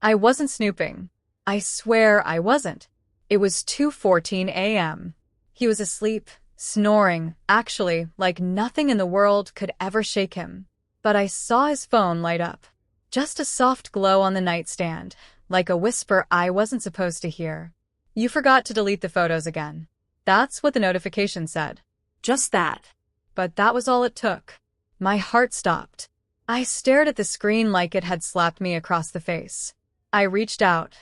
I wasn't snooping. I swear I wasn't. It was 2:14 a.m. He was asleep, snoring, actually, like nothing in the world could ever shake him. But I saw his phone light up. Just a soft glow on the nightstand, like a whisper I wasn't supposed to hear. You forgot to delete the photos again. That's what the notification said. Just that. But that was all it took. My heart stopped. I stared at the screen like it had slapped me across the face. I reached out.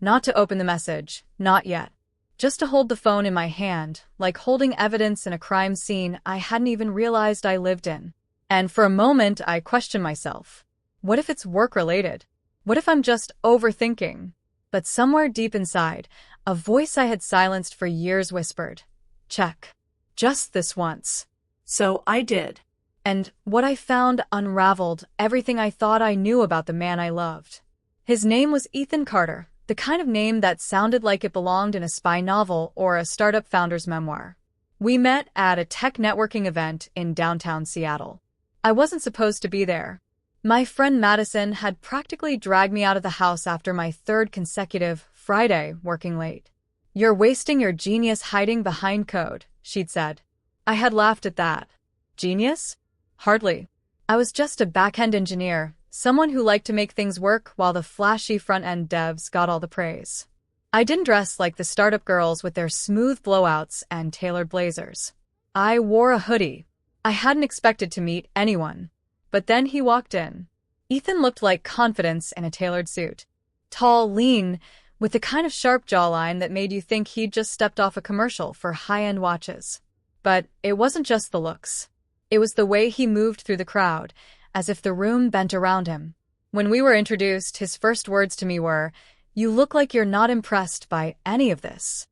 Not to open the message, not yet. Just to hold the phone in my hand, like holding evidence in a crime scene I hadn't even realized I lived in. And for a moment, I questioned myself. What if it's work-related? What if I'm just overthinking? But somewhere deep inside, a voice I had silenced for years whispered, check. Just this once. So I did. And what I found unraveled everything I thought I knew about the man I loved. His name was Ethan Carter, the kind of name that sounded like it belonged in a spy novel or a startup founder's memoir. We met at a tech networking event in downtown Seattle. I wasn't supposed to be there. My friend Madison had practically dragged me out of the house after my third consecutive Friday working late. You're wasting your genius hiding behind code, she'd said. I had laughed at that. Genius? Hardly. I was just a back-end engineer, someone who liked to make things work while the flashy front-end devs got all the praise. I didn't dress like the startup girls with their smooth blowouts and tailored blazers. I wore a hoodie. I hadn't expected to meet anyone. But then he walked in. Ethan looked like confidence in a tailored suit. Tall, lean, with the kind of sharp jawline that made you think he'd just stepped off a commercial for high-end watches. But it wasn't just the looks. It was the way he moved through the crowd, as if the room bent around him. When we were introduced, his first words to me were, "You look like you're not impressed by any of this."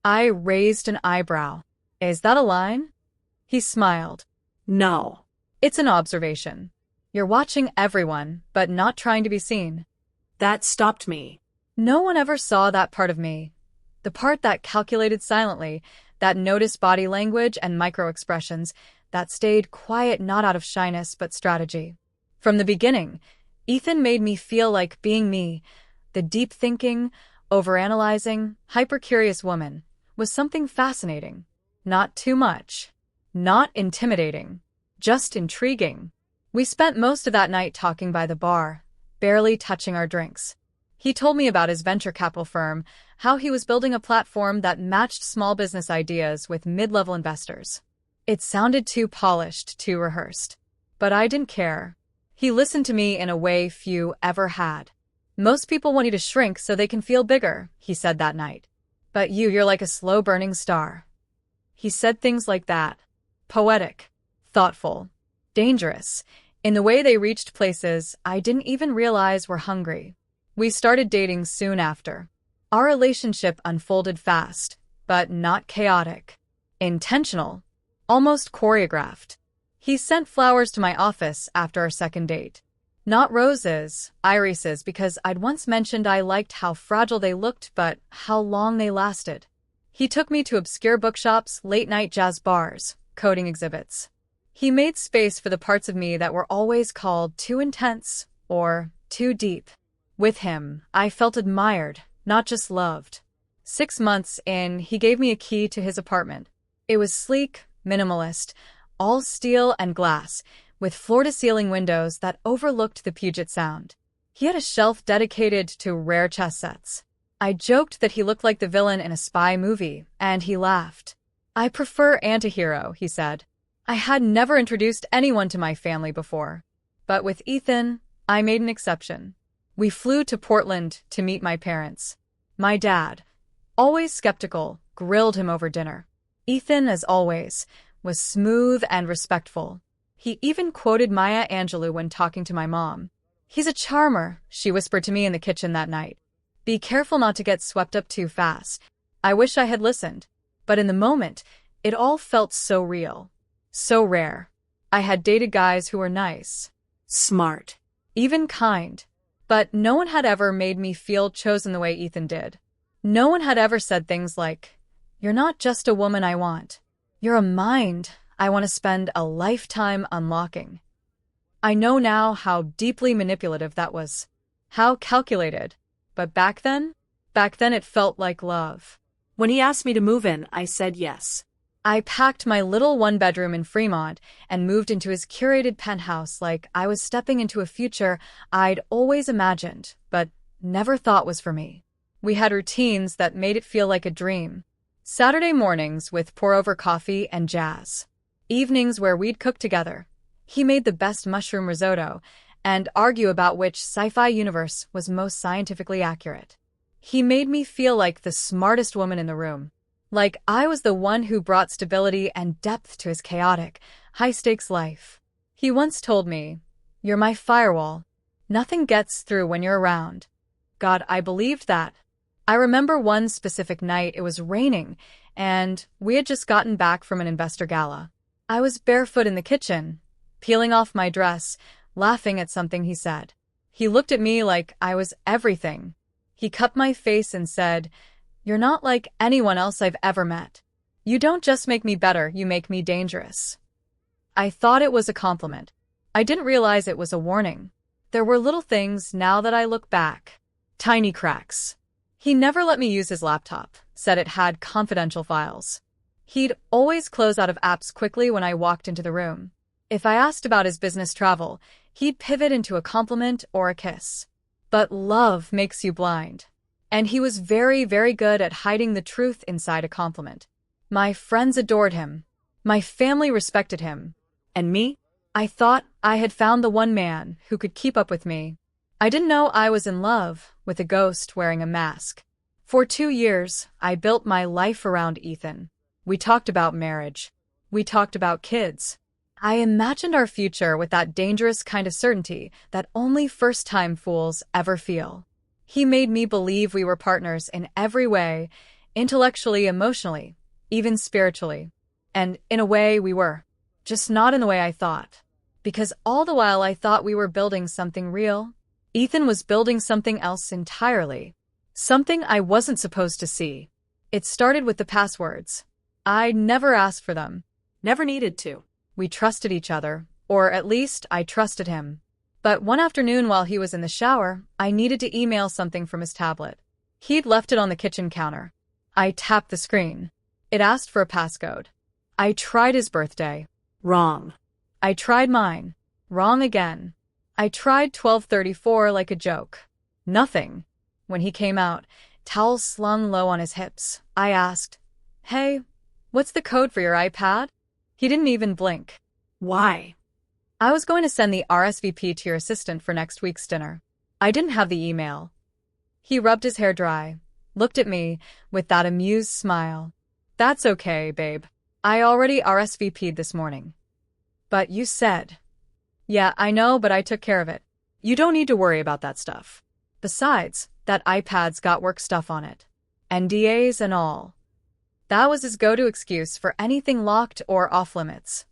I raised an eyebrow. Is that a line? He smiled. No. It's an observation. You're watching everyone, but not trying to be seen. That stopped me. No one ever saw that part of me. The part that calculated silently, that noticed body language and micro-expressions, that stayed quiet not out of shyness but strategy. From the beginning, Ethan made me feel like being me, the deep-thinking, overanalyzing, hyper-curious woman, was something fascinating. Not too much. Not intimidating. Just intriguing. We spent most of that night talking by the bar, barely touching our drinks. He told me about his venture capital firm, how he was building a platform that matched small business ideas with mid-level investors. It sounded too polished, too rehearsed. But I didn't care. He listened to me in a way few ever had. Most people want you to shrink so they can feel bigger, he said that night. But you're like a slow-burning star. He said things like that. Poetic. Thoughtful. Dangerous. In the way they reached places I didn't even realize were hungry. We started dating soon after. Our relationship unfolded fast, but not chaotic. Intentional. Almost choreographed. He sent flowers to my office after our second date. Not roses, irises, because I'd once mentioned I liked how fragile they looked but how long they lasted. He took me to obscure bookshops, late-night jazz bars, coding exhibits. He made space for the parts of me that were always called too intense or too deep. With him, I felt admired, not just loved. 6 months in, he gave me a key to his apartment. It was sleek, minimalist, all steel and glass, with floor-to-ceiling windows that overlooked the Puget Sound. He had a shelf dedicated to rare chess sets. I joked that he looked like the villain in a spy movie, and he laughed. I prefer antihero, he said. I had never introduced anyone to my family before. But with Ethan, I made an exception. We flew to Portland to meet my parents. My dad, always skeptical, grilled him over dinner. Ethan, as always, was smooth and respectful. He even quoted Maya Angelou when talking to my mom. He's a charmer, she whispered to me in the kitchen that night. Be careful not to get swept up too fast. I wish I had listened. But in the moment, it all felt so real. So rare. I had dated guys who were nice. Smart. Even kind. But no one had ever made me feel chosen the way Ethan did. No one had ever said things like, "You're not just a woman I want. You're a mind I want to spend a lifetime unlocking." I know now how deeply manipulative that was. How calculated. But back then it felt like love. When he asked me to move in, I said yes. I packed my little one-bedroom in Fremont and moved into his curated penthouse like I was stepping into a future I'd always imagined, but never thought was for me. We had routines that made it feel like a dream. Saturday mornings with pour-over coffee and jazz. Evenings where we'd cook together. He made the best mushroom risotto and argue about which sci-fi universe was most scientifically accurate. He made me feel like the smartest woman in the room. Like I was the one who brought stability and depth to his chaotic, high-stakes life. He once told me, "You're my firewall. Nothing gets through when you're around." God, I believed that. I remember one specific night it was raining, and we had just gotten back from an investor gala. I was barefoot in the kitchen, peeling off my dress, laughing at something he said. He looked at me like I was everything. He cupped my face and said, "You're not like anyone else I've ever met. You don't just make me better, you make me dangerous." I thought it was a compliment. I didn't realize it was a warning. There were little things now that I look back. Tiny cracks. He never let me use his laptop, said it had confidential files. He'd always close out of apps quickly when I walked into the room. If I asked about his business travel, he'd pivot into a compliment or a kiss. But love makes you blind. And he was very, very good at hiding the truth inside a compliment. My friends adored him. My family respected him. And me? I thought I had found the one man who could keep up with me. I didn't know I was in love with a ghost wearing a mask. For 2 years, I built my life around Ethan. We talked about marriage. We talked about kids. I imagined our future with that dangerous kind of certainty that only first-time fools ever feel. He made me believe we were partners in every way, intellectually, emotionally, even spiritually. And in a way, we were. Just not in the way I thought. Because all the while I thought we were building something real, Ethan was building something else entirely. Something I wasn't supposed to see. It started with the passwords. I never asked for them. Never needed to. We trusted each other, or at least I trusted him. But one afternoon while he was in the shower, I needed to email something from his tablet. He'd left it on the kitchen counter. I tapped the screen. It asked for a passcode. I tried his birthday. Wrong. I tried mine. Wrong again. I tried 1234 like a joke. Nothing. When he came out, towel slung low on his hips, I asked, "Hey, what's the code for your iPad?" He didn't even blink. Why? I was going to send the RSVP to your assistant for next week's dinner. I didn't have the email. He rubbed his hair dry, looked at me with that amused smile. "That's okay, babe. I already RSVP'd this morning." "But you said..." "Yeah, I know, but I took care of it. You don't need to worry about that stuff. Besides, that iPad's got work stuff on it. NDAs and all." That was his go-to excuse for anything locked or off-limits.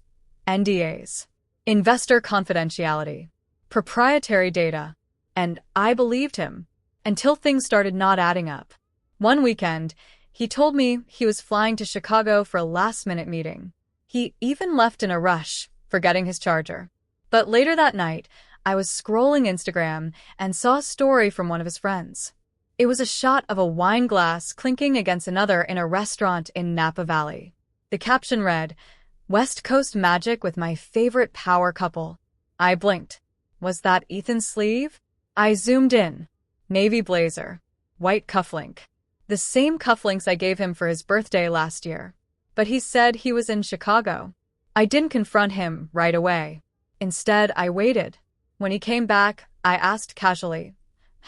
NDAs. Investor confidentiality. Proprietary data. And I believed him. Until things started not adding up. One weekend, he told me he was flying to Chicago for a last-minute meeting. He even left in a rush, forgetting his charger. But later that night, I was scrolling Instagram and saw a story from one of his friends. It was a shot of a wine glass clinking against another in a restaurant in Napa Valley. The caption read, "West Coast magic with my favorite power couple." I blinked. Was that Ethan's sleeve? I zoomed in. Navy blazer. White cufflink. The same cufflinks I gave him for his birthday last year. But he said he was in Chicago. I didn't confront him right away. Instead, I waited. When he came back, I asked casually,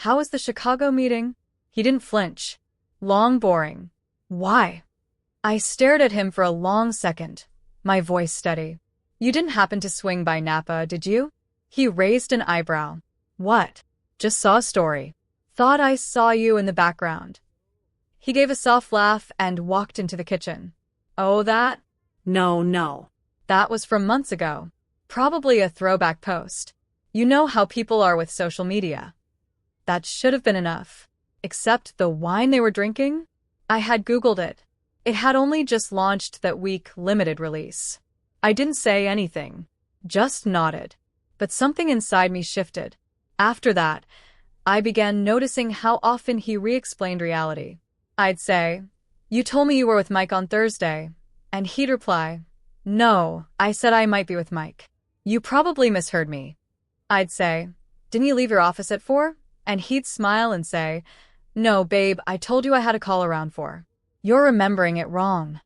"How was the Chicago meeting?" He didn't flinch. Long, boring. Why? I stared at him for a long second, my voice steady. "You didn't happen to swing by Napa, did you?" He raised an eyebrow. "What?" "Just saw a story. Thought I saw you in the background." He gave a soft laugh and walked into the kitchen. "Oh, that?" No. That was from months ago. Probably a throwback post. You know how people are with social media. That should have been enough. Except the wine they were drinking? I had Googled it. It had only just launched that week, limited release. I didn't say anything. Just nodded. But something inside me shifted. After that, I began noticing how often he re-explained reality. I'd say, "You told me you were with Mike on Thursday." And he'd reply, "No, I said I might be with Mike. You probably misheard me." I'd say, "Didn't you leave your office at 4?" And he'd smile and say, "No, babe, I told you I had a call around 4. You're remembering it wrong."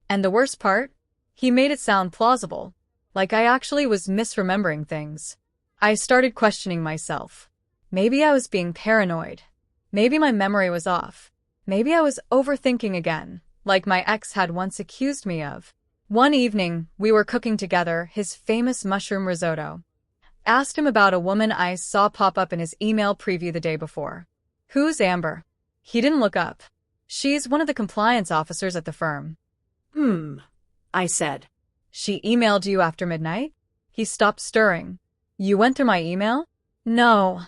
And the worst part? He made it sound plausible, like I actually was misremembering things. I started questioning myself. Maybe I was being paranoid. Maybe my memory was off. Maybe I was overthinking again, like my ex had once accused me of. One evening, we were cooking together his famous mushroom risotto. Asked him about a woman I saw pop up in his email preview the day before. "Who's Amber?" He didn't look up. "She's one of the compliance officers at the firm." I said. "She emailed you after midnight?" He stopped stirring. "You went through my email?" "No,"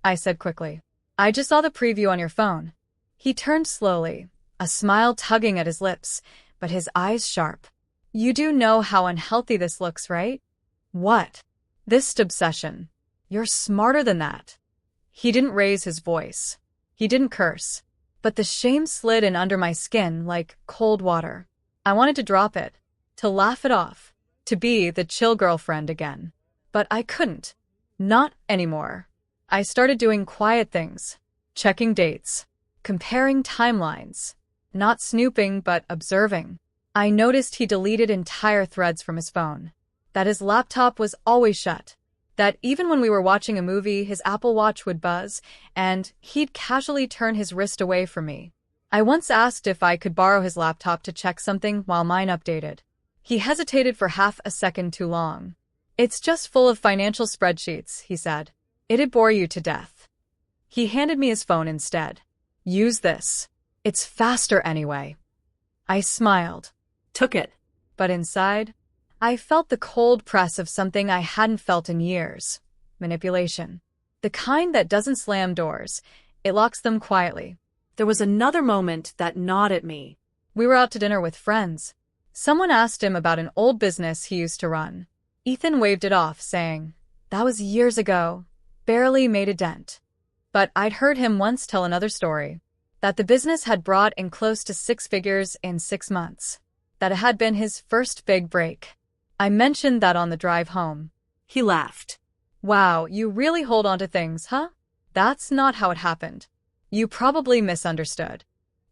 I said quickly. "I just saw the preview on your phone." He turned slowly, a smile tugging at his lips, but his eyes sharp. "You do know how unhealthy this looks, right?" "What?" "This obsession. You're smarter than that." He didn't raise his voice. He didn't curse. But the shame slid in under my skin like cold water. I wanted to drop it, to laugh it off, to be the chill girlfriend again. But I couldn't. Not anymore. I started doing quiet things, checking dates, comparing timelines, not snooping but observing. I noticed he deleted entire threads from his phone, that his laptop was always shut, that even when we were watching a movie, his Apple Watch would buzz, and he'd casually turn his wrist away from me. I once asked if I could borrow his laptop to check something while mine updated. He hesitated for half a second too long. "It's just full of financial spreadsheets," he said. "It'd bore you to death." He handed me his phone instead. "Use this. It's faster anyway." I smiled. Took it. But inside, I felt the cold press of something I hadn't felt in years. Manipulation. The kind that doesn't slam doors. It locks them quietly. There was another moment that gnawed at me. We were out to dinner with friends. Someone asked him about an old business he used to run. Ethan waved it off, saying, "That was years ago. Barely made a dent." But I'd heard him once tell another story. That the business had brought in close to 6 figures in 6 months. That it had been his first big break. I mentioned that on the drive home. He laughed. "Wow, you really hold on to things, huh? That's not how it happened. You probably misunderstood."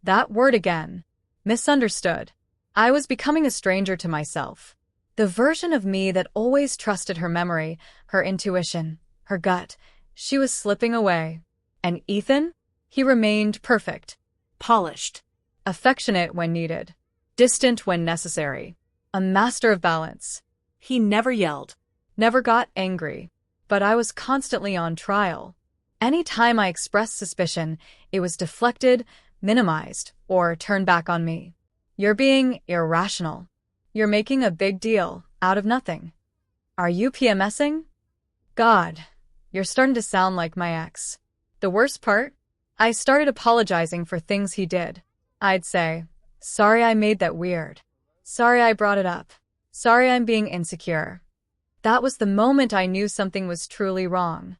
That word again. Misunderstood. I was becoming a stranger to myself. The version of me that always trusted her memory, her intuition, her gut. She was slipping away. And Ethan? He remained perfect. Polished. Affectionate when needed. Distant when necessary. A master of balance. He never yelled. Never got angry. But I was constantly on trial. Any time I expressed suspicion, it was deflected, minimized, or turned back on me. "You're being irrational. You're making a big deal out of nothing. Are you PMSing? God, you're starting to sound like my ex." The worst part? I started apologizing for things he did. I'd say, "Sorry I made that weird. Sorry I brought it up. Sorry I'm being insecure." That was the moment I knew something was truly wrong.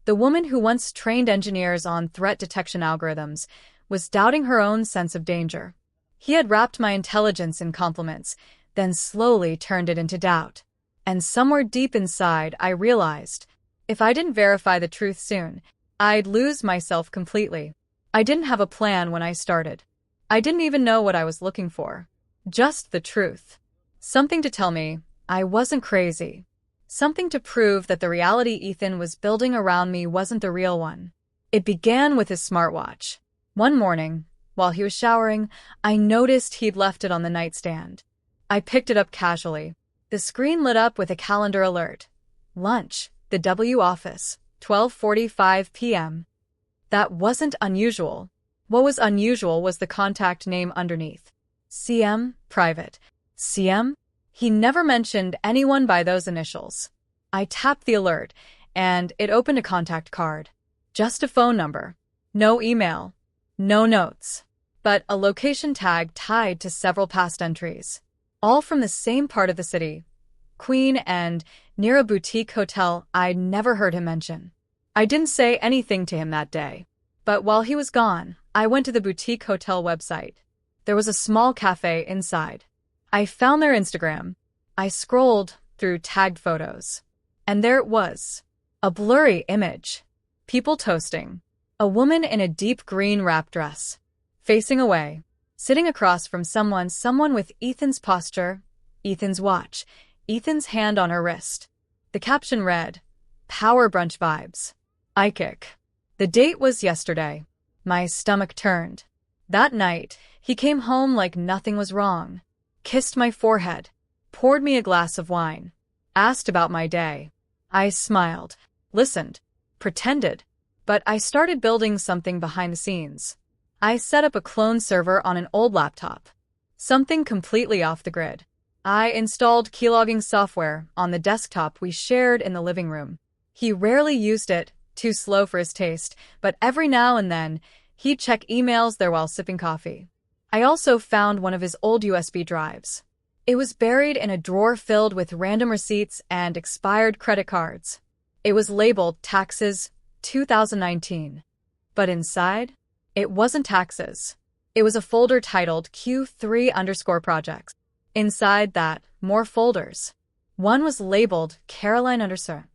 The woman who once trained engineers on threat detection algorithms, was doubting her own sense of danger. He had wrapped my intelligence in compliments, then slowly turned it into doubt. And somewhere deep inside, I realized, if I didn't verify the truth soon, I'd lose myself completely. I didn't have a plan when I started. I didn't even know what I was looking for. Just the truth. Something to tell me I wasn't crazy. Something to prove that the reality Ethan was building around me wasn't the real one. It began with his smartwatch. One morning, while he was showering, I noticed he'd left it on the nightstand. I picked it up casually. The screen lit up with a calendar alert. Lunch, the W office, 12:45 p.m. That wasn't unusual. What was unusual was the contact name underneath. CM, private. CM? He never mentioned anyone by those initials. I tapped the alert, and it opened a contact card. Just a phone number. No email. No notes. But a location tag tied to several past entries. All from the same part of the city. Queen and near a boutique hotel I'd never heard him mention. I didn't say anything to him that day. But while he was gone, I went to the boutique hotel website. There was a small cafe inside. I found their Instagram. I scrolled through tagged photos. And there it was. A blurry image. People toasting. A woman in a deep green wrap dress. Facing away. Sitting across from someone with Ethan's posture, Ethan's watch, Ethan's hand on her wrist. The caption read, "Power brunch vibes." I kick. The date was yesterday. My stomach turned. That night, he came home like nothing was wrong. Kissed my forehead. Poured me a glass of wine. Asked about my day. I smiled. Listened. Pretended. But I started building something behind the scenes. I set up a clone server on an old laptop. Something completely off the grid. I installed keylogging software on the desktop we shared in the living room. He rarely used it, too slow for his taste, but every now and then, he'd check emails there while sipping coffee. I also found one of his old USB drives. It was buried in a drawer filled with random receipts and expired credit cards. It was labeled Taxes 2019. But inside, it wasn't taxes. It was a folder titled Q3_projects. Inside that, more folders. One was labeled Caroline_.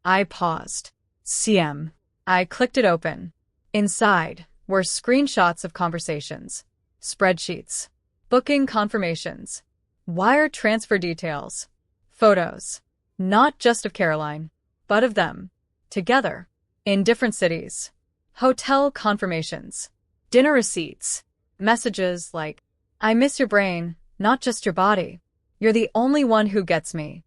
I paused. CM. I clicked it open. Inside were screenshots of conversations, spreadsheets, booking confirmations, wire transfer details, photos, not just of Caroline, but of them, together, in different cities. Hotel confirmations, dinner receipts, messages like, "I miss your brain, not just your body. You're the only one who gets me."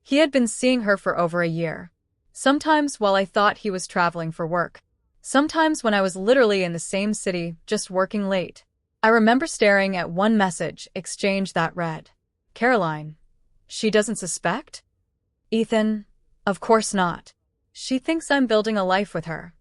He had been seeing her for over a year. Sometimes while I thought he was traveling for work. Sometimes when I was literally in the same city, just working late. I remember staring at one message exchange that read, "Caroline, she doesn't suspect?" Ethan, of course not. She thinks I'm building a life with her.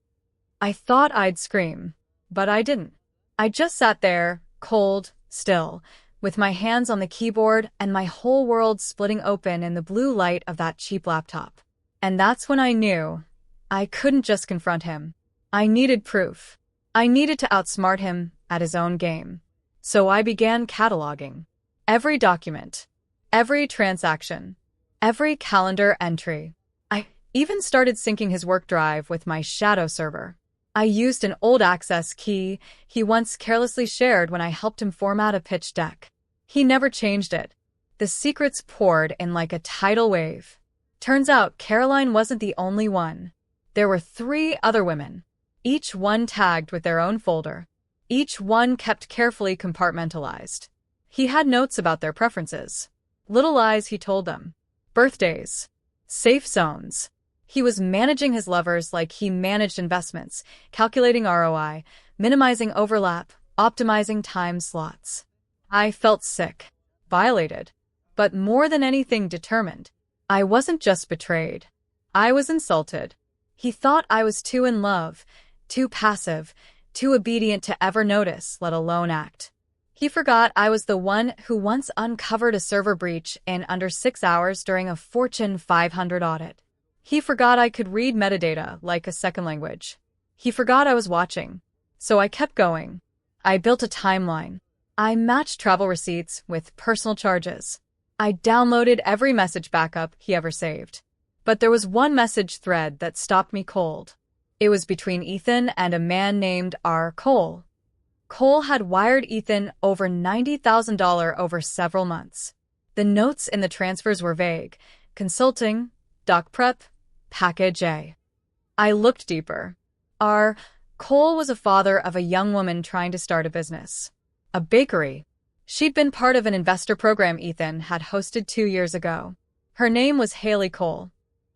I thought I'd scream, but I didn't. I just sat there, cold, still, with my hands on the keyboard and my whole world splitting open in the blue light of that cheap laptop. And that's when I knew I couldn't just confront him. I needed proof. I needed to outsmart him at his own game. So I began cataloging. Every document, every transaction, every calendar entry. I even started syncing his work drive with my shadow server. I used an old access key he once carelessly shared when I helped him format a pitch deck. He never changed it. The secrets poured in like a tidal wave. Turns out Caroline wasn't the only one. There were 3 other women, each one tagged with their own folder, each one kept carefully compartmentalized. He had notes about their preferences, little lies he told them, birthdays, safe zones. He was managing his lovers like he managed investments, calculating ROI, minimizing overlap, optimizing time slots. I felt sick, violated, but more than anything determined. I wasn't just betrayed. I was insulted. He thought I was too in love, too passive, too obedient to ever notice, let alone act. He forgot I was the one who once uncovered a server breach in under 6 hours during a Fortune 500 audit. He forgot I could read metadata like a second language. He forgot I was watching. So I kept going. I built a timeline. I matched travel receipts with personal charges. I downloaded every message backup he ever saved. But there was one message thread that stopped me cold. It was between Ethan and a man named R. Cole. Cole had wired Ethan over $90,000 over several months. The notes in the transfers were vague. Consulting, doc prep, package A. I looked deeper. R. Cole was a father of a young woman trying to start a business. A bakery. She'd been part of an investor program Ethan had hosted 2 years ago. Her name was Haley Cole.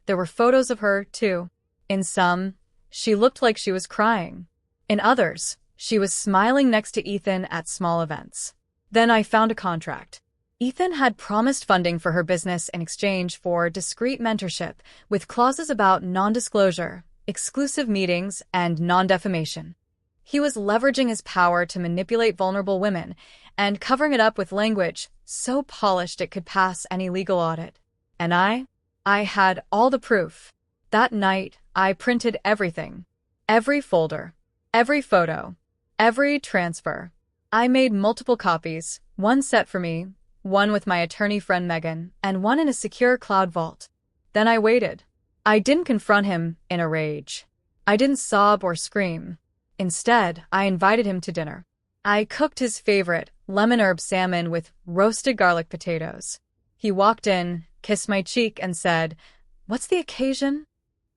There were photos of her, too. In some, she looked like she was crying. In others, she was smiling next to Ethan at small events. Then I found a contract. Ethan had promised funding for her business in exchange for discreet mentorship, with clauses about non-disclosure, exclusive meetings, and non-defamation. He was leveraging his power to manipulate vulnerable women and covering it up with language so polished it could pass any legal audit. And I had all the proof. That night, I printed everything. Every folder. Every photo. Every transfer. I made multiple copies, one set for me, one with my attorney friend Megan, and one in a secure cloud vault. Then I waited. I didn't confront him in a rage. I didn't sob or scream. Instead, I invited him to dinner. I cooked his favorite, lemon herb salmon with roasted garlic potatoes. He walked in, kissed my cheek, and said, "What's the occasion?"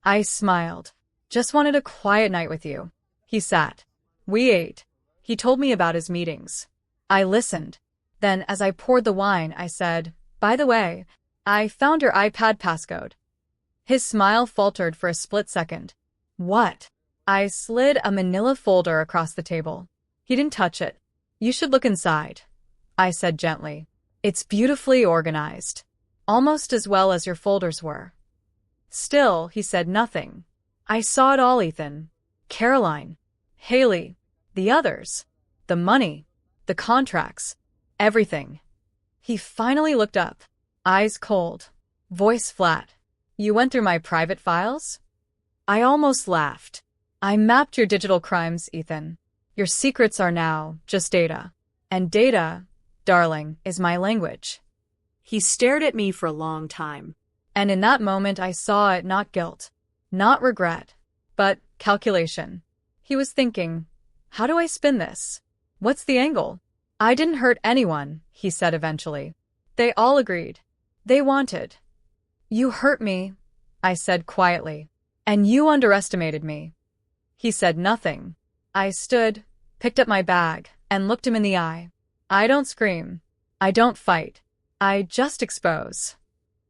I smiled. "Just wanted a quiet night with you." He sat. We ate. He told me about his meetings. I listened. Then, as I poured the wine, I said, "By the way, I found your iPad passcode." His smile faltered for a split second. "What?" I slid a manila folder across the table. He didn't touch it. "You should look inside," I said gently. "It's beautifully organized. Almost as well as your folders were." Still, he said nothing. "I saw it all, Ethan. Caroline, Haley, the others, the money, the contracts, everything." He finally looked up, eyes cold, voice flat. "You went through my private files?" I almost laughed. "I mapped your digital crimes, Ethan. Your secrets are now just data. And data, darling, is my language." He stared at me for a long time. And in that moment I saw it not guilt, not regret, but calculation. He was thinking, how do I spin this? What's the angle? "I didn't hurt anyone," he said eventually. They all agreed. They wanted. "You hurt me," I said quietly. "And you underestimated me." He said nothing. I stood, picked up my bag, and looked him in the eye. I don't scream. I don't fight. I just expose.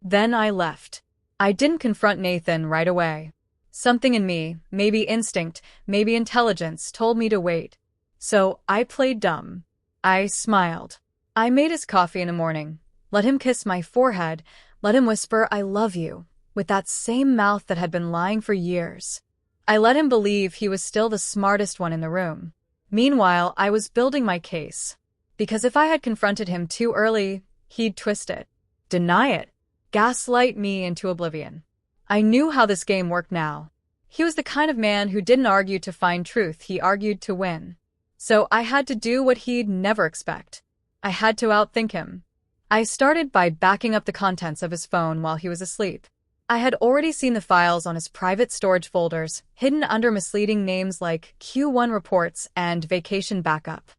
Then I left. I didn't confront Nathan right away. Something in me, maybe instinct, maybe intelligence, told me to wait. So I played dumb. I smiled. I made his coffee in the morning, let him kiss my forehead, let him whisper, "I love you," with that same mouth that had been lying for years. I let him believe he was still the smartest one in the room. Meanwhile, I was building my case. Because if I had confronted him too early, he'd twist it, deny it, gaslight me into oblivion. I knew how this game worked now. He was the kind of man who didn't argue to find truth, he argued to win. So I had to do what he'd never expect. I had to outthink him. I started by backing up the contents of his phone while he was asleep. I had already seen the files on his private storage folders, hidden under misleading names like Q1 reports and vacation backup.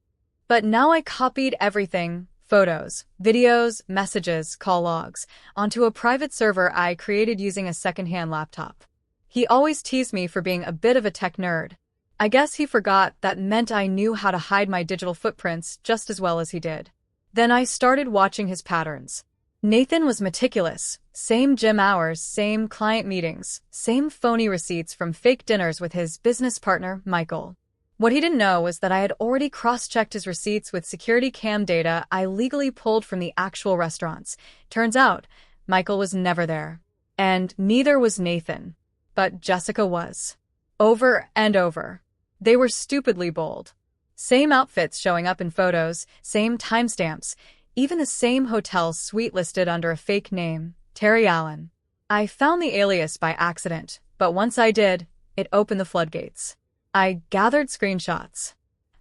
But now I copied everything, photos, videos, messages, call logs, onto a private server I created using a secondhand laptop. He always teased me for being a bit of a tech nerd. I guess he forgot that meant I knew how to hide my digital footprints just as well as he did. Then I started watching his patterns. Nathan was meticulous. Same gym hours, same client meetings, same phony receipts from fake dinners with his business partner, Michael. What he didn't know was that I had already cross-checked his receipts with security cam data I legally pulled from the actual restaurants. Turns out, Michael was never there. And neither was Nathan. But Jessica was. Over and over. They were stupidly bold. Same outfits showing up in photos, same timestamps, even the same hotel suite listed under a fake name, Terry Allen. I found the alias by accident, but once I did, it opened the floodgates. I gathered screenshots.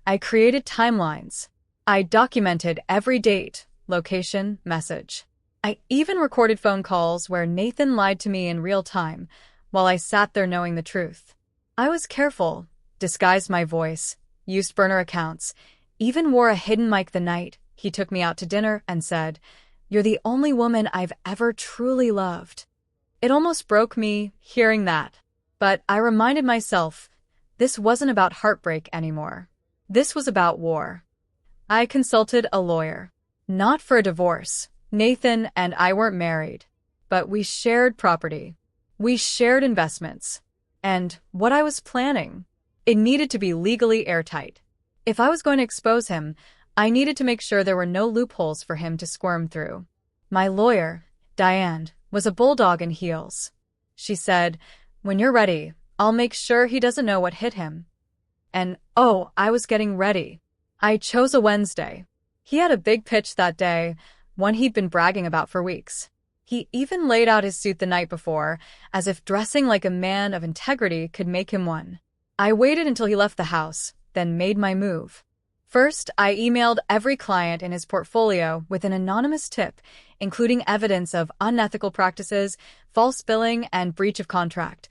I created timelines. I documented every date, location, message. I even recorded phone calls where Nathan lied to me in real time, while I sat there knowing the truth. I was careful, disguised my voice, used burner accounts, even wore a hidden mic the night he took me out to dinner and said, "You're the only woman I've ever truly loved." It almost broke me hearing that. But I reminded myself, this wasn't about heartbreak anymore. This was about war. I consulted a lawyer. Not for a divorce. Nathan and I weren't married. But we shared property. We shared investments. And what I was planning, it needed to be legally airtight. If I was going to expose him, I needed to make sure there were no loopholes for him to squirm through. My lawyer, Diane, was a bulldog in heels. She said, "When you're ready, I'll make sure he doesn't know what hit him." And oh, I was getting ready. I chose a Wednesday. He had a big pitch that day, one he'd been bragging about for weeks. He even laid out his suit the night before, as if dressing like a man of integrity could make him one. I waited until he left the house, then made my move. First, I emailed every client in his portfolio with an anonymous tip, including evidence of unethical practices, false billing, and breach of contract,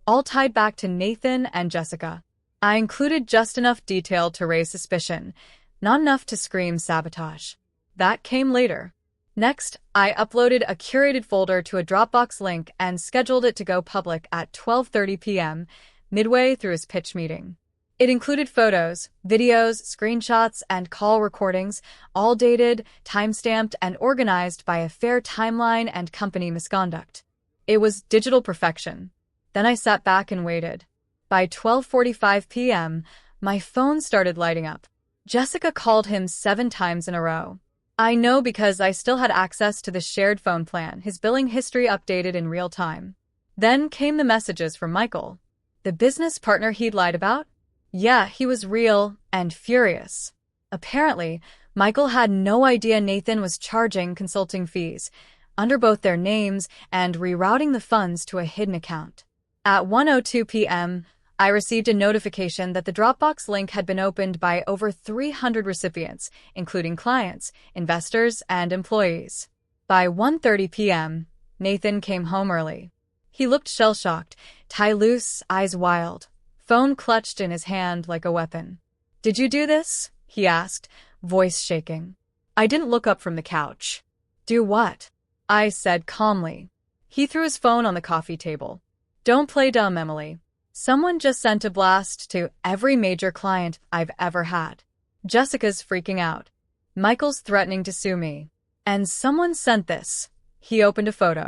all tied back to Nathan and Jessica. I included just enough detail to raise suspicion, not enough to scream sabotage. That came later. Next, I uploaded a curated folder to a Dropbox link and scheduled it to go public at 12:30 p.m., midway through his pitch meeting. It included photos, videos, screenshots, and call recordings, all dated, timestamped, and organized by a fair timeline and company misconduct. It was digital perfection. Then I sat back and waited. By 12:45 p.m., my phone started lighting up. Jessica called him 7 times in a row. I know because I still had access to the shared phone plan, his billing history updated in real time. Then came the messages from Michael. The business partner he'd lied about? Yeah, he was real and furious. Apparently, Michael had no idea Nathan was charging consulting fees, under both their names and rerouting the funds to a hidden account. At 1:02 p.m., I received a notification that the Dropbox link had been opened by over 300 recipients, including clients, investors, and employees. By 1:30 p.m., Nathan came home early. He looked shell-shocked, tie loose, eyes wild, phone clutched in his hand like a weapon. "Did you do this?" he asked, voice shaking. I didn't look up from the couch. "Do what?" I said calmly. He threw his phone on the coffee table. "Don't play dumb, Emily. Someone just sent a blast to every major client I've ever had. Jessica's freaking out. Michael's threatening to sue me. And someone sent this." He opened a photo.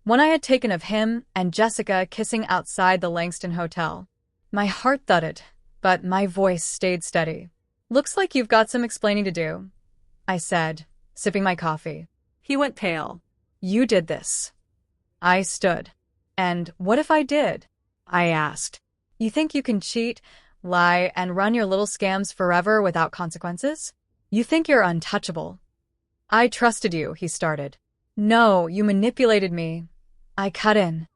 One I had taken of him and Jessica kissing outside the Langston Hotel. My heart thudded, but my voice stayed steady. "Looks like you've got some explaining to do," I said, sipping my coffee. He went pale. "You did this." I stood. "And what if I did?" I asked. "You think you can cheat, lie, and run your little scams forever without consequences? You think you're untouchable." "I trusted you," he started. "No, you manipulated me." I cut in.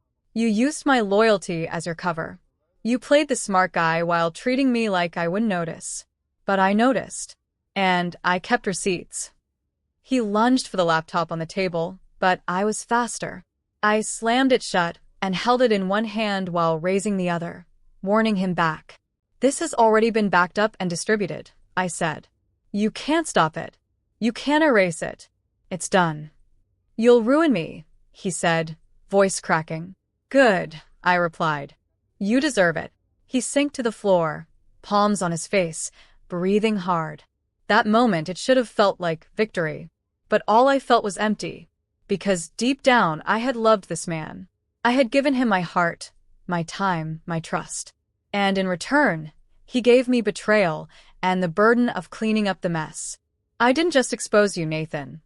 "You used my loyalty as your cover. You played the smart guy while treating me like I wouldn't notice. But I noticed. And I kept receipts." He lunged for the laptop on the table, but I was faster. I slammed it shut and held it in one hand while raising the other, warning him back. "This has already been backed up and distributed," I said. "You can't stop it. You can't erase it. It's done." "You'll ruin me," he said, voice cracking. "Good," I replied. "You deserve it." He sank to the floor, palms on his face, breathing hard. That moment it should have felt like victory. But all I felt was empty, because deep down I had loved this man. I had given him my heart, my time, my trust. And in return, he gave me betrayal and the burden of cleaning up the mess. "I didn't just expose you, Nathan,"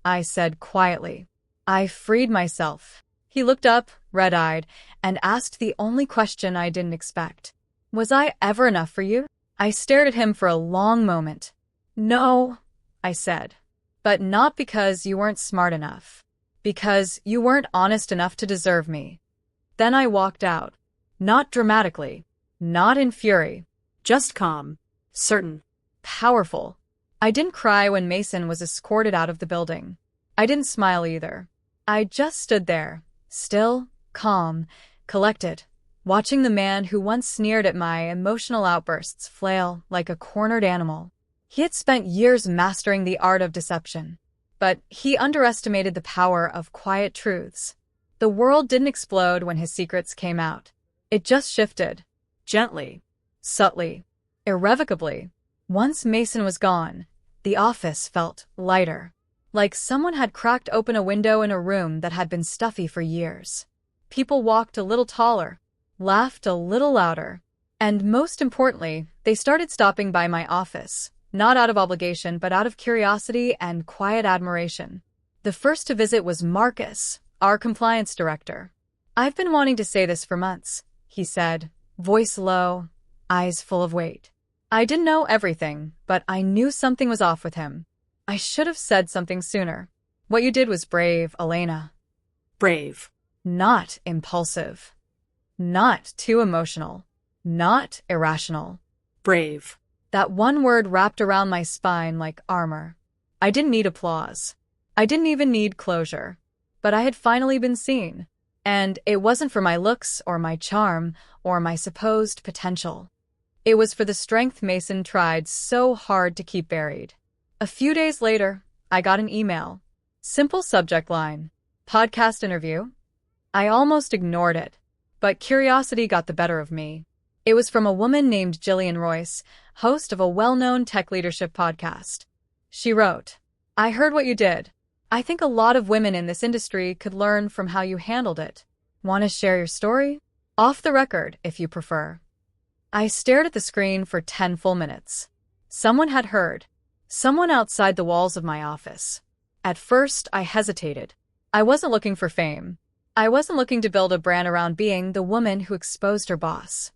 I said quietly. "I freed myself." He looked up, red-eyed, and asked the only question I didn't expect. "Was I ever enough for you?" I stared at him for a long moment. "No," I said. "But not because you weren't smart enough. Because you weren't honest enough to deserve me." Then I walked out. Not dramatically. Not in fury. Just calm. Certain. Powerful. I didn't cry when Mason was escorted out of the building. I didn't smile either. I just stood there, still, calm, collected, watching the man who once sneered at my emotional outbursts flail like a cornered animal. He had spent years mastering the art of deception, but he underestimated the power of quiet truths. The world didn't explode when his secrets came out. It just shifted. Gently. Subtly. Irrevocably. Once Mason was gone, the office felt lighter. Like someone had cracked open a window in a room that had been stuffy for years. People walked a little taller, laughed a little louder, and most importantly, they started stopping by my office, not out of obligation but out of curiosity and quiet admiration. The first to visit was Marcus, our compliance director. "I've been wanting to say this for months," he said, voice low, eyes full of weight. I didn't know everything, but I knew something was off with him. I should have said something sooner. "What you did was brave, Elena," Brave. Not impulsive. Not too emotional. Not irrational. Brave. That one word wrapped around my spine like armor. I didn't need applause. I didn't even need closure. But I had finally been seen. And it wasn't for my looks or my charm or my supposed potential. It was for the strength Mason tried so hard to keep buried. A few days later, I got an email. Simple subject line. Podcast interview? I almost ignored it, but curiosity got the better of me. It was from a woman named Jillian Royce, host of a well-known tech leadership podcast. She wrote, "I heard what you did. I think a lot of women in this industry could learn from how you handled it. Want to share your story? Off the record, if you prefer." I stared at the screen for 10 full minutes. Someone had heard. Someone outside the walls of my office. At first, I hesitated. I wasn't looking for fame. I wasn't looking to build a brand around being the woman who exposed her boss.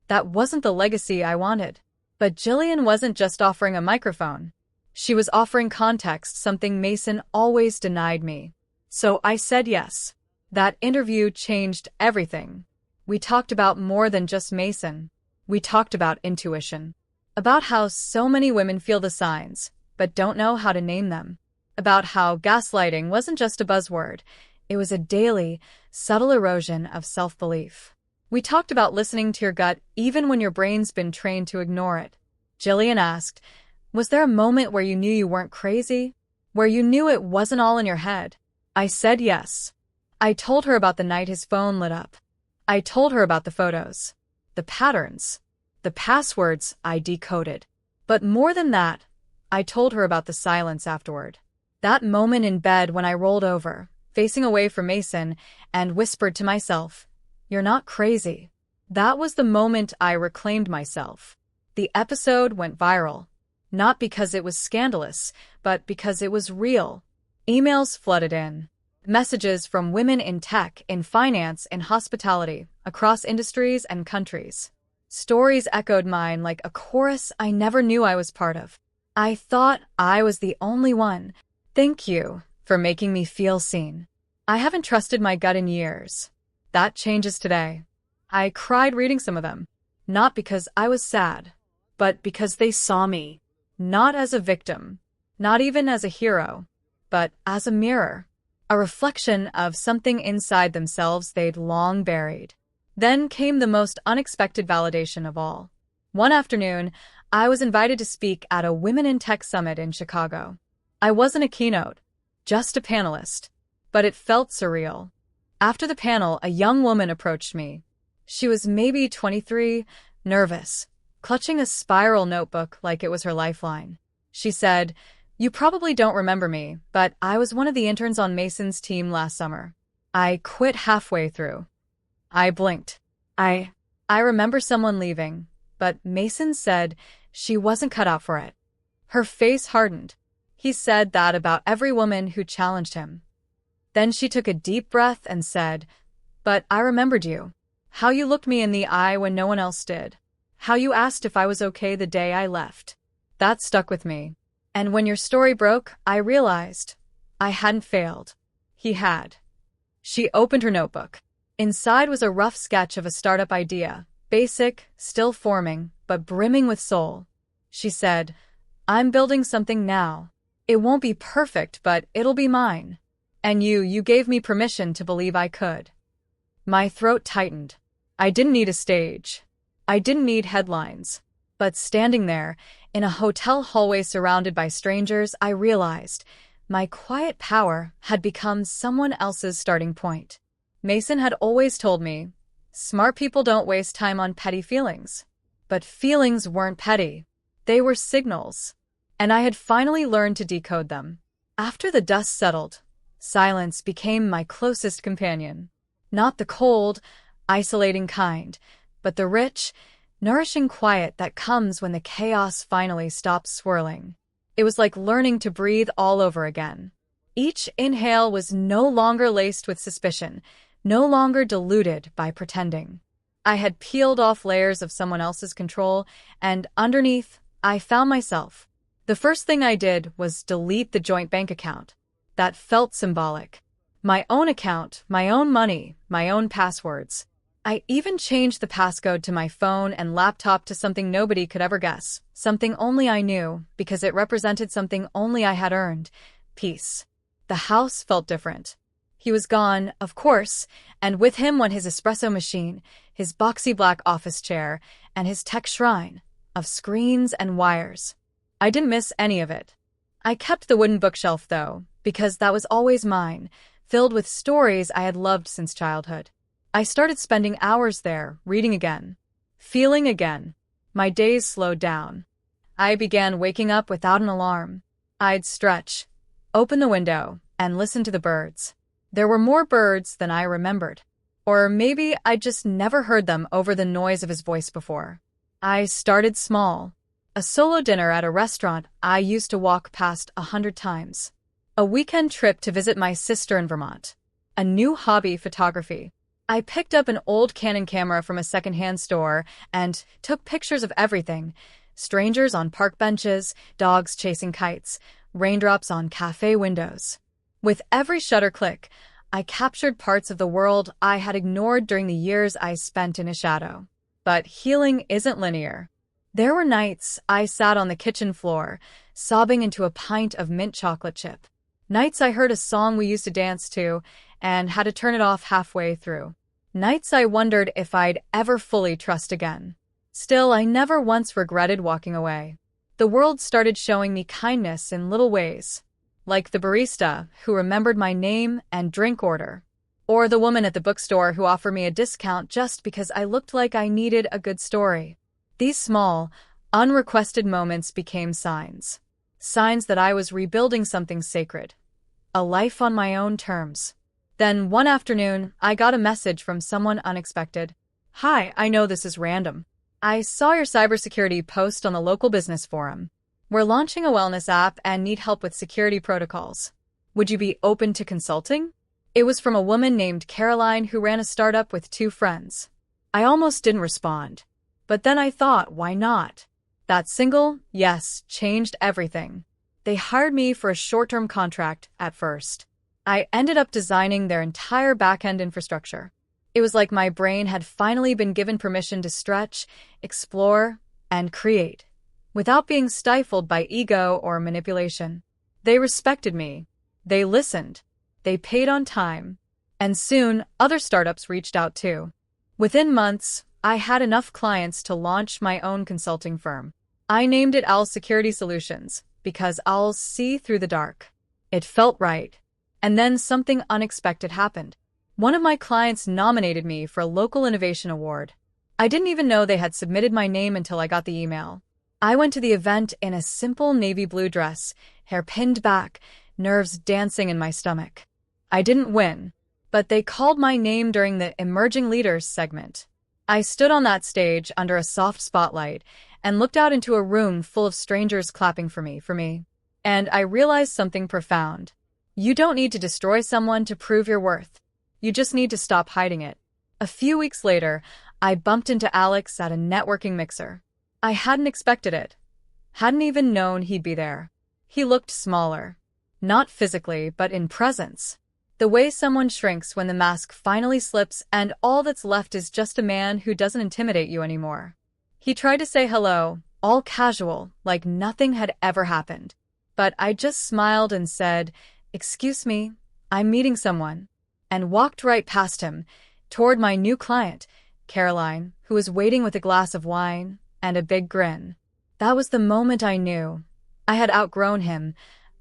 That wasn't the legacy I wanted. But Jillian wasn't just offering a microphone. She was offering context, something Mason always denied me. So I said yes. That interview changed everything. We talked about more than just Mason. We talked about intuition. About how so many women feel the signs, but don't know how to name them. About how gaslighting wasn't just a buzzword. It was a daily, subtle erosion of self-belief. We talked about listening to your gut even when your brain's been trained to ignore it. Jillian asked, "Was there a moment where you knew you weren't crazy? Where you knew it wasn't all in your head?" I said yes. I told her about the night his phone lit up. I told her about the photos, the patterns, the passwords I decoded. But more than that, I told her about the silence afterward. That moment in bed when I rolled over, facing away from Mason, and whispered to myself, "You're not crazy." That was the moment I reclaimed myself. The episode went viral. Not because it was scandalous, but because it was real. Emails flooded in. Messages from women in tech, in finance, in hospitality, across industries and countries. Stories echoed mine like a chorus I never knew I was part of. I thought I was the only one. Thank you for making me feel seen. I haven't trusted my gut in years. That changes today. I cried reading some of them. Not because I was sad, but because they saw me. Not as a victim, not even as a hero, but as a mirror. A reflection of something inside themselves they'd long buried. Then came the most unexpected validation of all. One afternoon, I was invited to speak at a Women in Tech Summit in Chicago. I wasn't a keynote, just a panelist, but it felt surreal. After the panel, a young woman approached me. She was maybe 23, nervous, clutching a spiral notebook like it was her lifeline. She said, "You probably don't remember me, but I was one of the interns on Mason's team last summer. I quit halfway through." I blinked. I remember someone leaving, but Mason said she wasn't cut out for it. Her face hardened. He said that about every woman who challenged him. Then she took a deep breath and said, "But I remembered you. How you looked me in the eye when no one else did. How you asked if I was okay the day I left. That stuck with me. And when your story broke, I realized I hadn't failed." He had. She opened her notebook. Inside was a rough sketch of a startup idea, basic, still forming, but brimming with soul. She said, "I'm building something now. It won't be perfect, but it'll be mine. And you gave me permission to believe I could." My throat tightened. I didn't need a stage. I didn't need headlines. But standing there, in a hotel hallway surrounded by strangers, I realized my quiet power had become someone else's starting point. Mason had always told me, smart people don't waste time on petty feelings. But feelings weren't petty. They were signals. And I had finally learned to decode them. After the dust settled, silence became my closest companion. Not the cold, isolating kind, but the rich, nourishing quiet that comes when the chaos finally stops swirling. It was like learning to breathe all over again. Each inhale was no longer laced with suspicion, no longer diluted by pretending. I had peeled off layers of someone else's control, and underneath, I found myself. The first thing I did was delete the joint bank account. That felt symbolic. My own account, my own money, my own passwords. I even changed the passcode to my phone and laptop to something nobody could ever guess, something only I knew, because it represented something only I had earned: peace. The house felt different. He was gone, of course, and with him went his espresso machine, his boxy black office chair, and his tech shrine of screens and wires. I didn't miss any of it. I kept the wooden bookshelf, though, because that was always mine, filled with stories I had loved since childhood. I started spending hours there, reading again, feeling again. My days slowed down. I began waking up without an alarm. I'd stretch, open the window, and listen to the birds. There were more birds than I remembered. Or maybe I just never heard them over the noise of his voice before. I started small. A solo dinner at a restaurant I used to walk past 100 times. A weekend trip to visit my sister in Vermont. A new hobby: photography. I picked up an old Canon camera from a secondhand store and took pictures of everything: strangers on park benches, dogs chasing kites, raindrops on cafe windows. With every shutter click, I captured parts of the world I had ignored during the years I spent in a shadow. But healing isn't linear. There were nights I sat on the kitchen floor, sobbing into a pint of mint chocolate chip. Nights I heard a song we used to dance to and had to turn it off halfway through. Nights I wondered if I'd ever fully trust again. Still, I never once regretted walking away. The world started showing me kindness in little ways, like the barista who remembered my name and drink order, or the woman at the bookstore who offered me a discount just because I looked like I needed a good story. These small, unrequested moments became signs. Signs that I was rebuilding something sacred. A life on my own terms. Then, one afternoon, I got a message from someone unexpected. "Hi, I know this is random. I saw your cybersecurity post on the local business forum. We're launching a wellness app and need help with security protocols. Would you be open to consulting?" It was from a woman named Caroline who ran a startup with 2 friends. I almost didn't respond. But then I thought, why not? That single yes changed everything. They hired me for a short-term contract at first. I ended up designing their entire back-end infrastructure. It was like my brain had finally been given permission to stretch, explore, and create, without being stifled by ego or manipulation. They respected me. They listened. They paid on time. And soon, other startups reached out too. Within months, I had enough clients to launch my own consulting firm. I named it Owl's Security Solutions because owls see through the dark. It felt right. And then something unexpected happened. One of my clients nominated me for a local innovation award. I didn't even know they had submitted my name until I got the email. I went to the event in a simple navy blue dress, hair pinned back, nerves dancing in my stomach. I didn't win, but they called my name during the Emerging Leaders segment. I stood on that stage under a soft spotlight and looked out into a room full of strangers clapping for me. And I realized something profound. You don't need to destroy someone to prove your worth. You just need to stop hiding it. A few weeks later, I bumped into Alex at a networking mixer. I hadn't expected it. Hadn't even known he'd be there. He looked smaller. Not physically, but in presence. The way someone shrinks when the mask finally slips and all that's left is just a man who doesn't intimidate you anymore. He tried to say hello, all casual, like nothing had ever happened. But I just smiled and said, "Excuse me, I'm meeting someone," and walked right past him, toward my new client, Caroline, who was waiting with a glass of wine and a big grin. That was the moment I knew. I had outgrown him,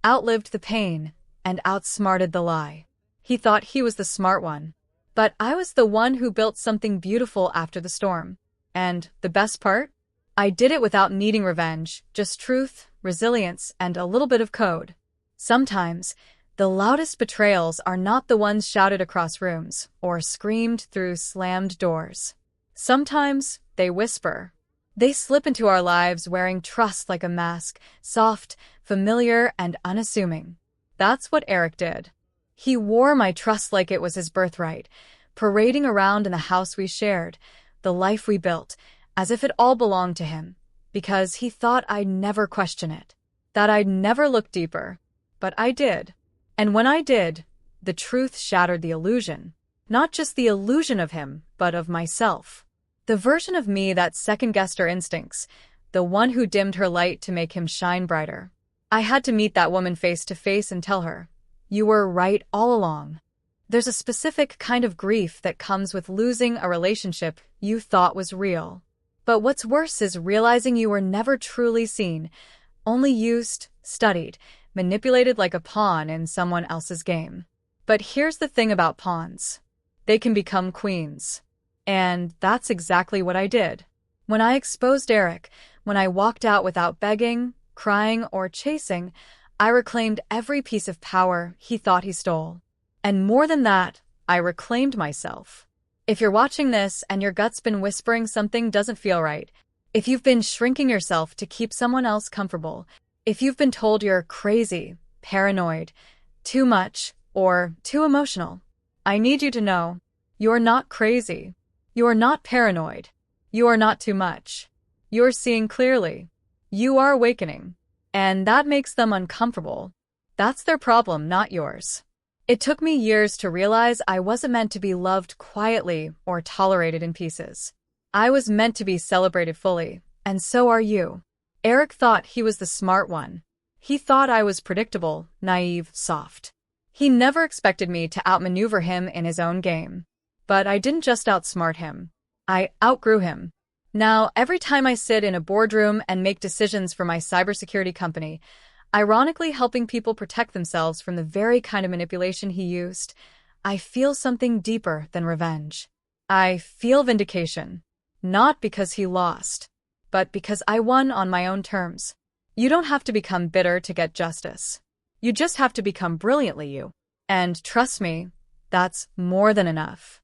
outlived the pain, and outsmarted the lie. He thought he was the smart one. But I was the one who built something beautiful after the storm. And the best part? I did it without needing revenge, just truth, resilience, and a little bit of code. Sometimes, the loudest betrayals are not the ones shouted across rooms or screamed through slammed doors. Sometimes, they whisper. They slip into our lives wearing trust like a mask, soft, familiar, and unassuming. That's what Eric did. He wore my trust like it was his birthright, parading around in the house we shared, the life we built, as if it all belonged to him, because he thought I'd never question it, that I'd never look deeper. But I did. And when I did, The truth shattered the illusion. Not just the illusion of him, but of myself. The version of me that second-guessed her instincts, the one who dimmed her light to make him shine brighter. I had to meet that woman face to face and tell her, "You were right all along." There's a specific kind of grief that comes with losing a relationship you thought was real. But what's worse is realizing you were never truly seen, only used, studied, manipulated like a pawn in someone else's game. But here's the thing about pawns. They can become queens. And that's exactly what I did. When I exposed Eric, when I walked out without begging, crying, or chasing, I reclaimed every piece of power he thought he stole. And more than that, I reclaimed myself. If you're watching this and your gut's been whispering something doesn't feel right, if you've been shrinking yourself to keep someone else comfortable, if you've been told you're crazy, paranoid, too much, or too emotional, I need you to know, you're not crazy. You're not paranoid. You are not too much. You're seeing clearly. You are awakening. And that makes them uncomfortable. That's their problem, not yours. It took me years to realize I wasn't meant to be loved quietly or tolerated in pieces. I was meant to be celebrated fully, and so are you. Eric thought he was the smart one. He thought I was predictable, naive, soft. He never expected me to outmaneuver him in his own game. But I didn't just outsmart him. I outgrew him. Now, every time I sit in a boardroom and make decisions for my cybersecurity company, ironically helping people protect themselves from the very kind of manipulation he used, I feel something deeper than revenge. I feel vindication. Not because he lost, but because I won on my own terms. You don't have to become bitter to get justice. You just have to become brilliantly you. And trust me, that's more than enough.